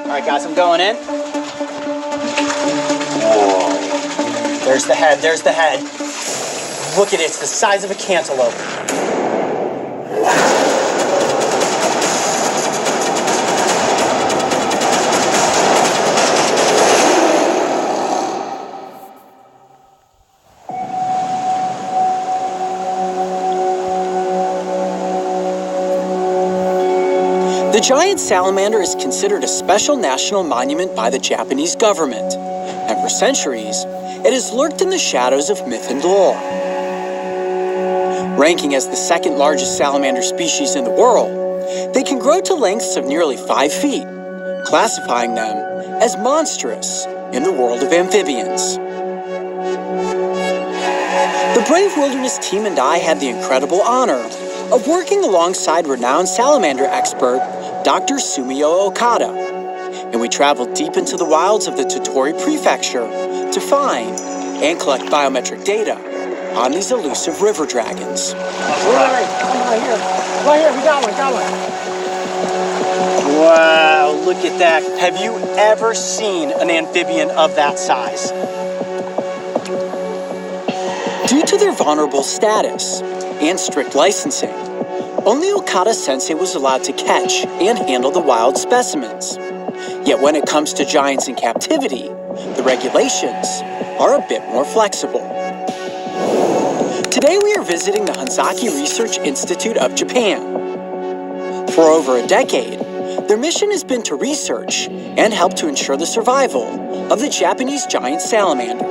right, guys, I'm going in. Whoa. There's the head, there's the head. Look at it, it's the size of a cantaloupe. The giant salamander is considered a special national monument by the Japanese government, and for centuries, it has lurked in the shadows of myth and lore. Ranking as the second largest salamander species in the world, they can grow to lengths of nearly 5 feet, classifying them as monstrous in the world of amphibians. The brave wilderness team and I had the incredible honor of working alongside renowned salamander expert Dr. Sumio Okada, and we traveled deep into the wilds of the Tottori Prefecture to find and collect biometric data on these elusive river dragons. Right here, we got one. Wow, look at that. Have you ever seen an amphibian of that size? Due to their vulnerable status and strict licensing, only Okada-sensei was allowed to catch and handle the wild specimens. Yet when it comes to giants in captivity, the regulations are a bit more flexible. Today we are visiting the Hanzaki Research Institute of Japan. For over a decade, their mission has been to research and help to ensure the survival of the Japanese giant salamander.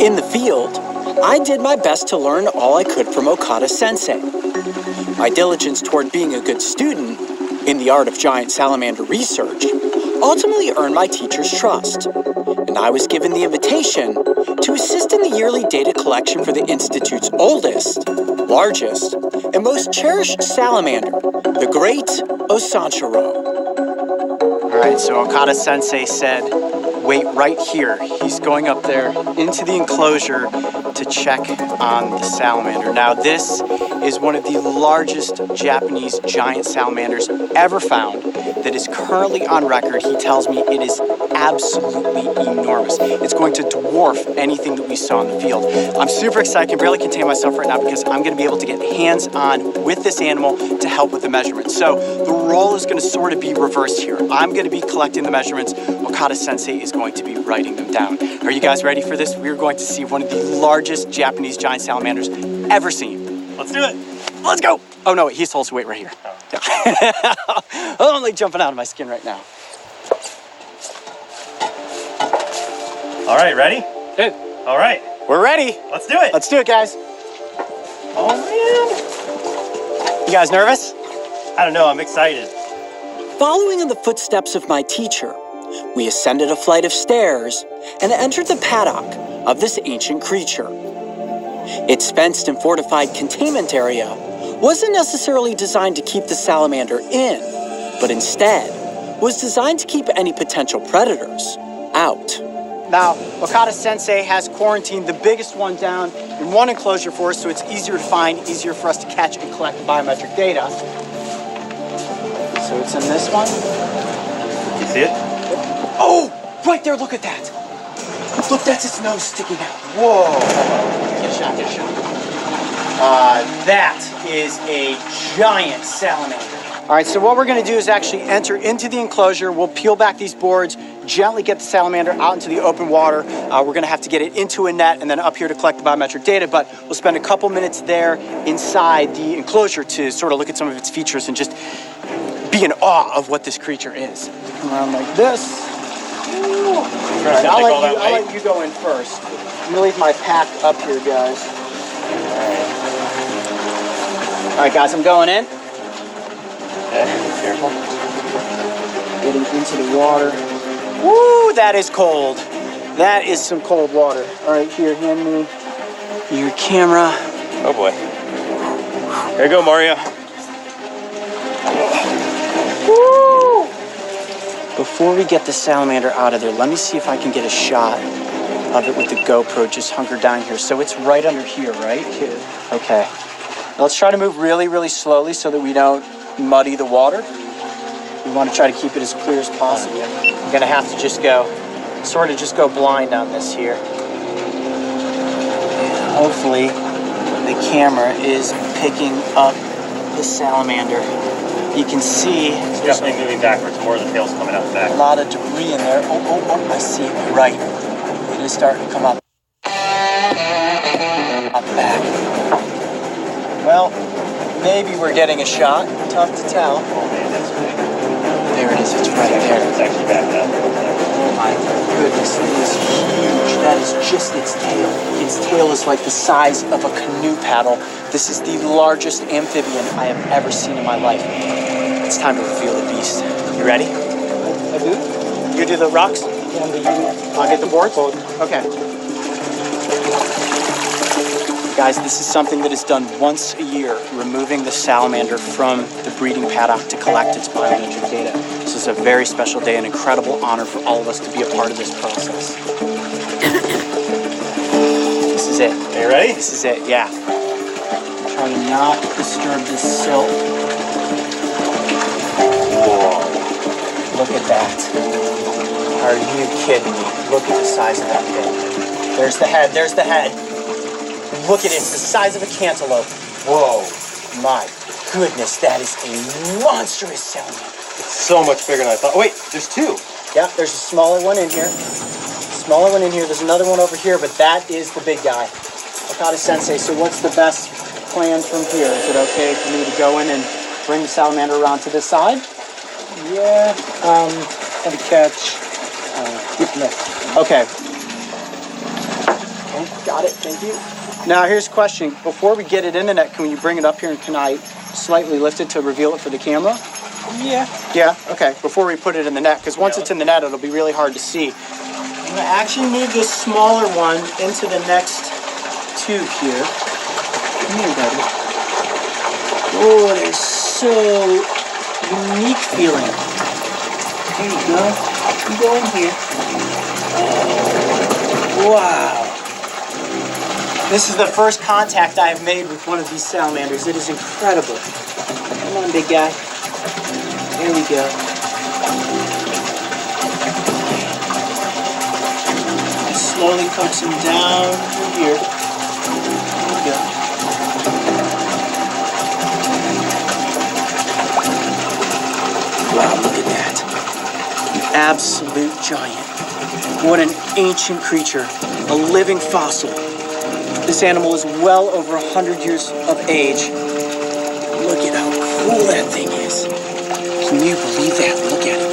In the field, I did my best to learn all I could from Okada-sensei. My diligence toward being a good student in the art of giant salamander research ultimately earned my teacher's trust, and I was given the invitation to assist in the yearly data collection for the Institute's oldest, largest, and most cherished salamander, the great Osanshiro. All right, so Okada-sensei said, wait right here. He's going up there into the enclosure to check on the salamander. Now, this is one of the largest Japanese giant salamanders ever found that is currently on record. He tells me it is absolutely enormous. It's going to dwarf anything that we saw in the field. I'm super excited. I can barely contain myself right now because I'm going to be able to get hands-on with this animal to help with the measurements. So the role is going to sort of be reversed here. I'm going to be collecting the measurements. Okada-sensei is going to be writing them down. Are you guys ready for this? We're going to see one of the largest Japanese giant salamanders ever seen. Let's do it. Let's go. Oh, no, he's supposed to wait right here. Yeah. I'm like jumping out of my skin right now. All right, ready? Good. All right. We're ready. Let's do it. Let's do it, guys. Oh, man. You guys nervous? I don't know. I'm excited. Following in the footsteps of my teacher, we ascended a flight of stairs and entered the paddock of this ancient creature. Its fenced and fortified containment area wasn't necessarily designed to keep the salamander in, but instead was designed to keep any potential predators out. Now, Okada-sensei has quarantined the biggest one down in one enclosure for us, so it's easier to find, easier for us to catch and collect the biometric data. So it's in this one. You see it? Oh, right there, look at that. Look, that's its nose sticking out. Whoa. Get a shot, get a shot. That is a giant salamander. All right, so what we're gonna do is actually enter into the enclosure. We'll peel back these boards, gently get the salamander out into the open water. We're gonna have to get it into a net and then up here to collect the biometric data, but we'll spend a couple minutes there inside the enclosure to sort of look at some of its features and just be in awe of what this creature is. Come around like this. All right, I'll let you go in first. I'm gonna leave my pack up here, guys. All right, guys, I'm going in. Okay, careful. Getting into the water. Woo, that is cold. That is some cold water. All right, here, hand me your camera. Oh, boy. Here you go, Mario. Woo! Before we get the salamander out of there, let me see if I can get a shot of it with the GoPro just hunkered down here. So it's right under here, right? Here. Okay. Now let's try to move really, really slowly so that we don't muddy the water. We want to try to keep it as clear as possible. I'm gonna have to just go blind on this here. And hopefully the camera is picking up the salamander. You can see It's definitely moving backwards. More of the tail's coming out the back. a lot of debris in there. Oh, I see it. You're right. It is starting to come up back. Well, maybe we're getting a shot. Tough to tell. Oh man, that's big. There it is. It's right there. It's actually back up. Oh my goodness, it is huge. That is just its tail. Its tail is like the size of a canoe paddle. This is the largest amphibian I have ever seen in my life. It's time to reveal the beast. You ready? I do? You do the rocks? And the I'll get the boards? Okay. Guys, this is something that is done once a year, removing the salamander from the breeding paddock to collect its biometric data. This is a very special day, an incredible honor for all of us to be a part of this process. This is it. Are you ready? This is it, yeah. Try to not disturb this silt. Whoa. Look at that. Are you kidding me? Look at the size of that thing. There's the head, there's the head. Look at it, it's the size of a cantaloupe. Whoa. My goodness, that is a monstrous salamander. It's so much bigger than I thought. Oh, wait, there's two. Yeah, there's a smaller one in here. Smaller one in here, there's another one over here, but that is the big guy. Okada Sensei, so what's the best plan from here? Is it okay for me to go in and bring the salamander around to this side? Yeah, and catch deep net. Okay. Okay, got it, thank you. Now here's a question. Before we get it in the net, can you bring it up here and can I slightly lift it to reveal it for the camera? Yeah. Yeah, okay, before we put it in the net, because once it's in the net, it'll be really hard to see. I'm gonna actually move this smaller one into the next tube here. Come here, buddy. Oh, they're so unique feeling. There you go. You go in here. Wow. This is the first contact I have made with one of these salamanders. It is incredible. Come on, big guy. Here we go. Slowly coax him down through here. Here we go. Wow, look at that. An absolute giant. What an ancient creature. A living fossil. This animal is well over 100 years of age. Look at how cool that thing is. Can you believe that? Look at it.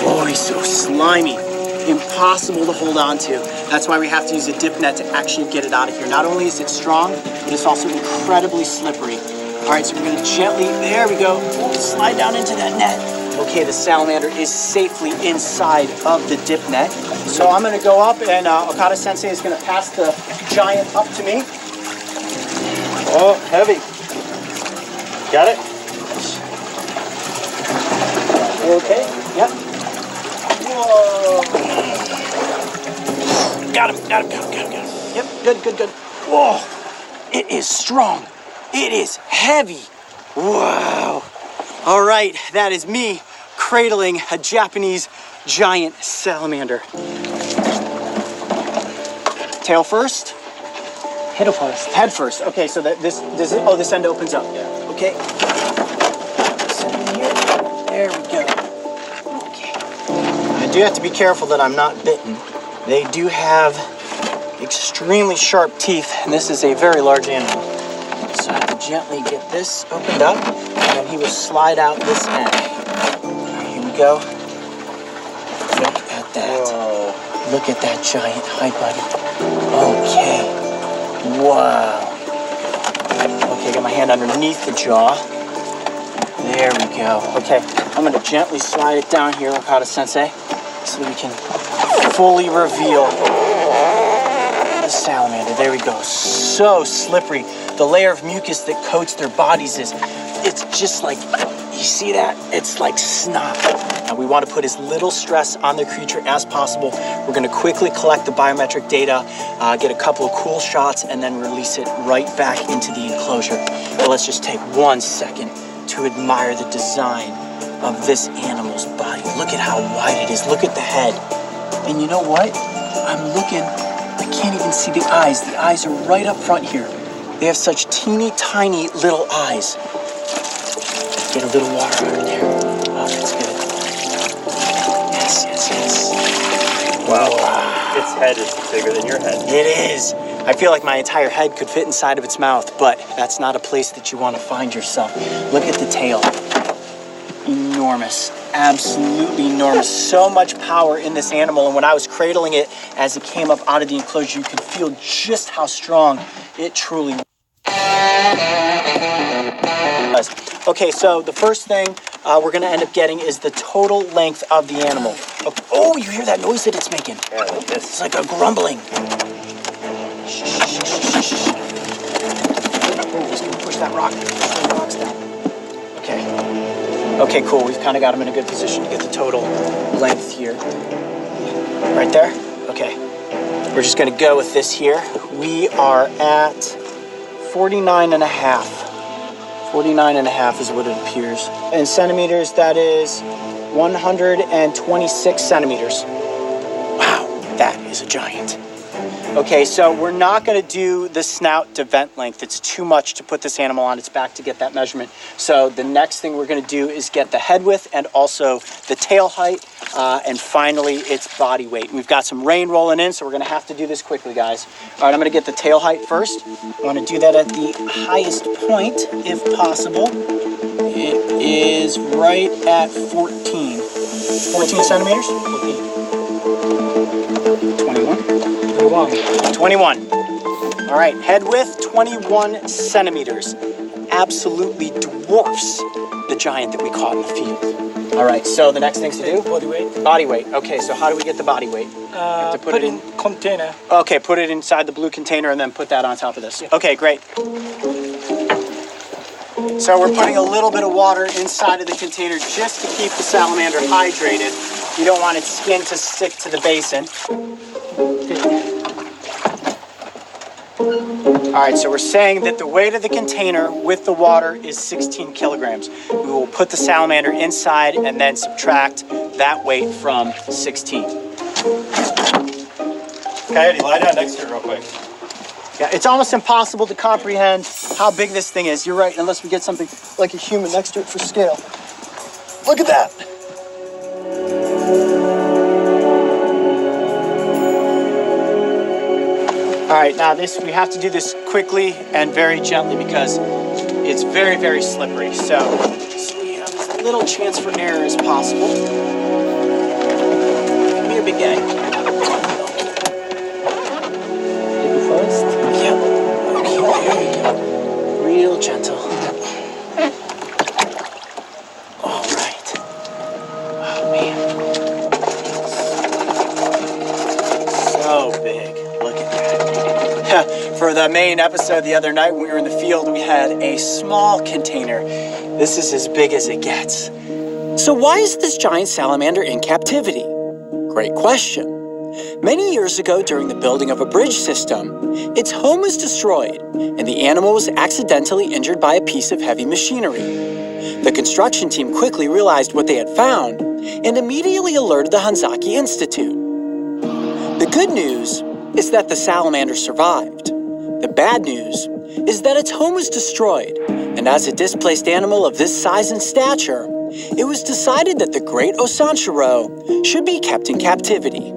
Oh, he's so slimy. Impossible to hold on to. That's why we have to use a dip net to actually get it out of here. Not only is it strong, but it's also incredibly slippery. All right, so we're gonna gently, there we go, slide down into that net. Okay, the salamander is safely inside of the dip net. So I'm gonna go up and Okada Sensei is gonna pass the giant up to me. Oh, heavy. Got it? Okay, yep. Whoa. Got him. Yep, good. Whoa, it is strong. It is heavy. Wow. All right, that is me cradling a Japanese giant salamander. Tail first? Head first. Head first. Okay, so that this end opens up. Yeah. Okay. Set it here. There we go. Okay. I do have to be careful that I'm not bitten. They do have extremely sharp teeth, and this is a very large animal. So I have to gently get this opened up, and then he will slide out this end. Here we go. Look at that. Whoa. Look at that giant. Hi, buddy. Okay. Wow. Okay, got my hand underneath the jaw. There we go. Okay, I'm gonna gently slide it down here, Okada Sensei, so we can fully reveal the salamander. There we go. So slippery. The layer of mucus that coats their bodies it's just like, you see that? It's like snot. Now we want to put as little stress on the creature as possible. We're going to quickly collect the biometric data, get a couple of cool shots, and then release it right back into the enclosure. But let's just take 1 second to admire the design of this animal's body. Look at how wide it is. Look at the head. And you know what? I'm looking, I can't even see the eyes. The eyes are right up front here. They have such teeny tiny little eyes. Get a little water under there. Oh, that's good. Yes, yes, yes. Wow. Its head is bigger than your head. It is. I feel like my entire head could fit inside of its mouth, but that's not a place that you want to find yourself. Look at the tail. Enormous. Absolutely enormous. So much power in this animal, and when I was cradling it as it came up out of the enclosure, you could feel just how strong it truly was. Okay, so the first thing we're going to end up getting is the total length of the animal. Oh, you hear that noise that it's making? Yeah, like this. It's like a grumbling. Shh, shh, shh, shh, shh. Oh, he's going to push that rock. Push the rocks down. Okay. Okay, cool. We've kind of got him in a good position to get the total length here. Right there? Okay. We're just going to go with this here. We are at 49 and a half. 49 and a half is what it appears. In centimeters, that is 126 centimeters. Wow, that is a giant. Okay, so we're not going to do the snout to vent length. It's too much to put this animal on its back to get that measurement. So the next thing we're going to do is get the head width and also the tail height, and finally its body weight. We've got some rain rolling in, so we're going to have to do this quickly, guys. All right, I'm going to get the tail height first. I want to do that at the highest point, if possible. It is right at 14. 14 centimeters? 21. 21. All right, head width, 21 centimeters. Absolutely dwarfs the giant that we caught in the field. All right, so the next thing's to do? Body weight. Body weight. Okay, so how do we get the body weight? To put it in container. Okay, put it inside the blue container and then put that on top of this. Yeah. Okay, great. So we're putting a little bit of water inside of the container just to keep the salamander hydrated. You don't want its skin to stick to the basin. All right, so we're saying that the weight of the container with the water is 16 kilograms. We will put the salamander inside and then subtract that weight from 16. Coyote, lie down next to it real quick. Yeah, it's almost impossible to comprehend how big this thing is. You're right, unless we get something like a human next to it for scale. Look at that. All right, now we have to do this quickly and very gently because it's very, very slippery. So we have as little chance for error as possible. Give me a big guy. First. Yep. Okay, there you go. Real gentle. All right. Oh, man. So big. Look at that. For the main episode the other night when we were in the field, we had a small container. This is as big as it gets. So why is this giant salamander in captivity? Great question. Many years ago, during the building of a bridge system, its home was destroyed, and the animal was accidentally injured by a piece of heavy machinery. The construction team quickly realized what they had found and immediately alerted the Hanzaki Institute. The good news is that the salamander survived. The bad news is that its home was destroyed, and as a displaced animal of this size and stature, it was decided that the great Osanshiro should be kept in captivity.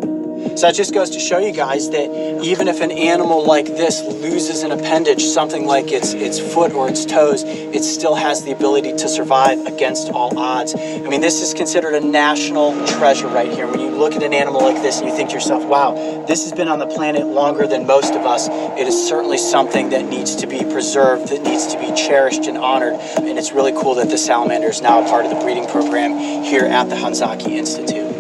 So that just goes to show you guys that even if an animal like this loses an appendage, something like its foot or its toes, it still has the ability to survive against all odds. I mean, this is considered a national treasure right here. When you look at an animal like this and you think to yourself, wow, this has been on the planet longer than most of us, it is certainly something that needs to be preserved, that needs to be cherished and honored. And it's really cool that the salamander is now a part of the breeding program here at the Hanzaki Institute.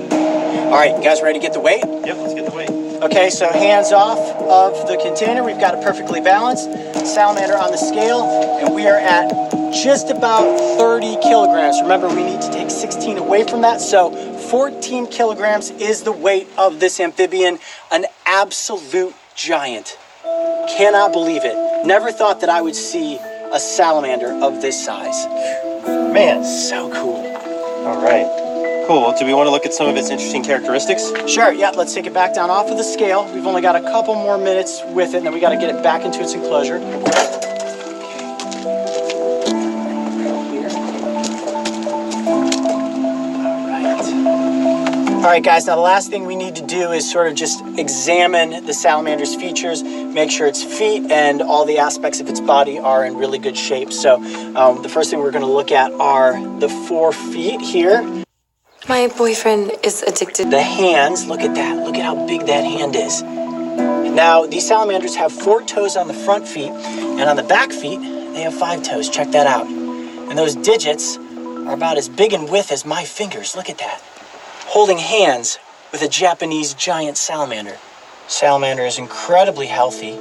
All right, you guys ready to get the weight? Yep, let's get the weight. Okay, so hands off of the container. We've got it perfectly balanced. Salamander on the scale, and we are at just about 30 kilograms. Remember, we need to take 16 away from that, so 14 kilograms is the weight of this amphibian, an absolute giant. Cannot believe it. Never thought that I would see a salamander of this size. Man. So cool. All right. Cool. Do we want to look at some of its interesting characteristics? Sure, yeah, let's take it back down off of the scale. We've only got a couple more minutes with it, and then we got to get it back into its enclosure. All right, guys, now the last thing we need to do is sort of just examine the salamander's features, make sure its feet and all the aspects of its body are in really good shape. So the first thing we're going to look at are the 4 feet here. My boyfriend is addicted. The hands, look at that. Look at how big that hand is. Now, these salamanders have 4 toes on the front feet, and on the back feet, they have 5 toes. Check that out. And those digits are about as big in width as my fingers. Look at that. Holding hands with a Japanese giant salamander. Salamander is incredibly healthy.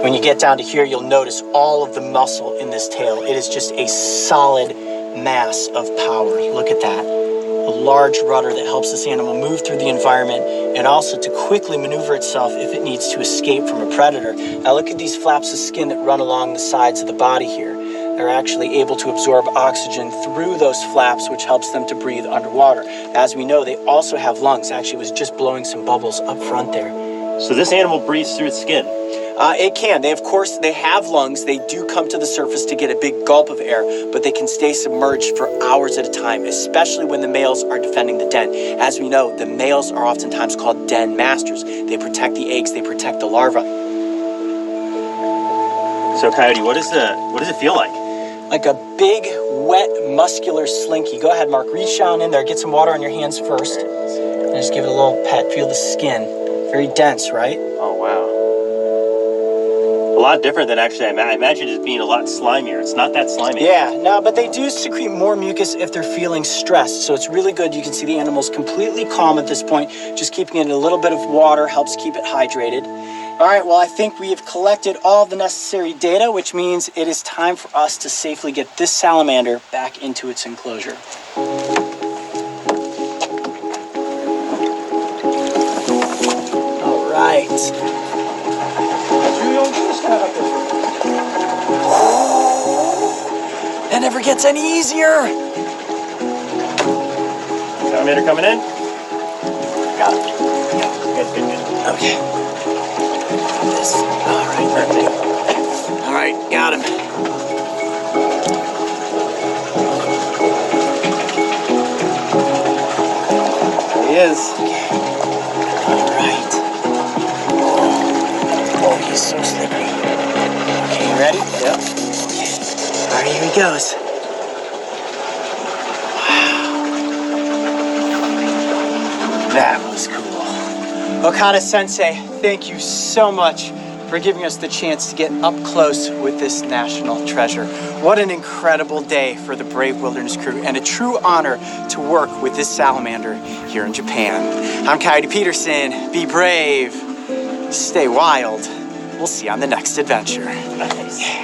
When you get down to here, you'll notice all of the muscle in this tail. It is just a solid mass of power. Look at that. A large rudder that helps this animal move through the environment and also to quickly maneuver itself if it needs to escape from a predator. Now look at these flaps of skin that run along the sides of the body here. They're actually able to absorb oxygen through those flaps, which helps them to breathe underwater. As we know, they also have lungs. Actually, was just blowing some bubbles up front there. So this animal breathes through its skin. It can. They have lungs. They do come to the surface to get a big gulp of air, but they can stay submerged for hours at a time, especially when the males are defending the den. As we know, the males are oftentimes called den masters. They protect the eggs. They protect the larvae. So Coyote, what does it feel like? Like a big, wet, muscular slinky. Go ahead, Mark. Reach down in there. Get some water on your hands first. And just give it a little pet. Feel the skin. Very dense, right? Oh, wow. A lot different than actually I imagine it being a lot slimier. It's not that slimy. Yeah, no, but they do secrete more mucus if they're feeling stressed. So it's really good. You can see the animal's completely calm at this point. Just keeping it in a little bit of water helps keep it hydrated. All right, well, I think we have collected all the necessary data, which means it is time for us to safely get this salamander back into its enclosure. All right. That never gets any easier. Salamander coming in? Got it. Good. Okay. This. All right, perfect. All right, got him. There he is. All right. Oh, he's so slippery. Okay, you ready? Yep. All right, here he goes. Wow. That was cool. Okada Sensei, thank you so much for giving us the chance to get up close with this national treasure. What an incredible day for the Brave Wilderness Crew and a true honor to work with this salamander here in Japan. I'm Coyote Peterson. Be brave, stay wild. We'll see you on the next adventure. Nice.